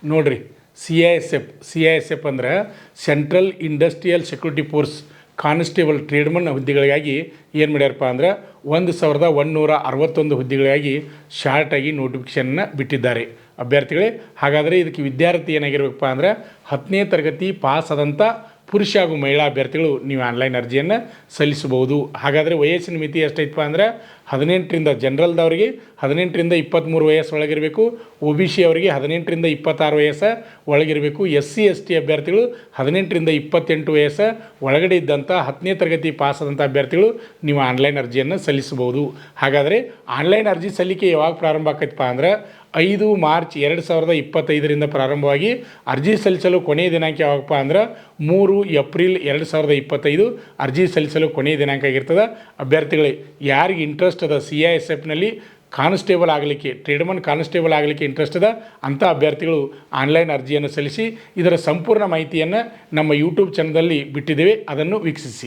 ನೋಡ್ರಿ C I S F ಅಂದರೆ central industrial security force constable tradesman ಹುದ್ದೆಗಳಿಗಾಗಿ ಏನು ಮಾಡ್ಯಾರಪ್ಪ ಅಂದ್ರೆ 1161 ಹುದ್ದೆಗಳಿಗಾಗಿ ಶಾರ್ಟಾಗಿ ನೋಟಿಫಿಕೇಷನ್ನ ಬಿಟ್ಟಿದ್ದಾರೆ ಅಭ್ಯರ್ಥಿಗಳೇ. ಹಾಗಾದರೆ ಇದಕ್ಕೆ ವಿದ್ಯಾರ್ಥಿ ಏನಾಗಿರ್ಬೇಕಪ್ಪ ಅಂದ್ರೆ 10ನೇ ತರಗತಿ ಪಾಸ್ ಆದಂಥ ಪುರುಷ ಹಾಗೂ ಮಹಿಳಾ ಅಭ್ಯರ್ಥಿಗಳು ನೀವು ಆನ್ಲೈನ್ ಅರ್ಜಿಯನ್ನು ಸಲ್ಲಿಸಬಹುದು. ಹಾಗಾದರೆ ವಯಸ್ಸಿನ ಮಿತಿ ಎಷ್ಟೈತಪ್ಪ ಅಂದರೆ 18ರಿಂದ ಜನರಲ್ದವರಿಗೆ 18ರಿಂದ 23 ವಯಸ್ಸು ಒಳಗಿರಬೇಕು. ಒ ಬಿ ಸಿ ಅವರಿಗೆ 18ರಿಂದ 26 ವಯಸ್ಸು ಒಳಗಿರಬೇಕು. SC ST ಅಭ್ಯರ್ಥಿಗಳು 18ರಿಂದ 28 ವಯಸ್ಸು ಒಳಗಡೆ ಇದ್ದಂಥ 10ನೇ ತರಗತಿ ಪಾಸ್ ಆದಂಥ ಅಭ್ಯರ್ಥಿಗಳು ನೀವು ಆನ್ಲೈನ್ ಅರ್ಜಿಯನ್ನು ಸಲ್ಲಿಸಬಹುದು. ಹಾಗಾದರೆ ಆನ್ಲೈನ್ ಅರ್ಜಿ ಸಲ್ಲಿಕೆ ಯಾವಾಗ ಪ್ರಾರಂಭ ಆಕೈತಪ್ಪ ಅಂದ್ರೆ 5 ಮಾರ್ಚ್ 2025ರಿಂದ ಪ್ರಾರಂಭವಾಗಿ ಅರ್ಜಿ ಸಲ್ಲಿಸಲು ಕೊನೆಯ ದಿನಾಂಕ ಯಾವಾಗಪ್ಪ ಅಂದ್ರೆ 3 ಏಪ್ರಿಲ್ 2025 ಅರ್ಜಿ ಸಲ್ಲಿಸಲು ಕೊನೆಯ ದಿನಾಂಕ ಆಗಿರ್ತದೆ. ಅಭ್ಯರ್ಥಿಗಳೇ, ಯಾರಿಗೆ ಇಂಟ್ರೆಸ್ಟ್ ಅದ CISFನಲ್ಲಿ ಕಾನ್ಸ್ಟೇಬಲ್ ಆಗಲಿಕ್ಕೆ, ಟ್ರೇಡ್ಮನ್ ಕಾನ್ಸ್ಟೇಬಲ್ ಆಗಲಿಕ್ಕೆ ಇಂಟ್ರೆಸ್ಟ್ ಅದ ಅಂಥ ಅಭ್ಯರ್ಥಿಗಳು ಆನ್ಲೈನ್ ಅರ್ಜಿಯನ್ನು ಸಲ್ಲಿಸಿ. ಇದರ ಸಂಪೂರ್ಣ ಮಾಹಿತಿಯನ್ನು ನಮ್ಮ ಯೂಟ್ಯೂಬ್ ಚಾನಲ್ನಲ್ಲಿ ಬಿಟ್ಟಿದ್ದೇವೆ, ಅದನ್ನು ವೀಕ್ಷಿಸಿ.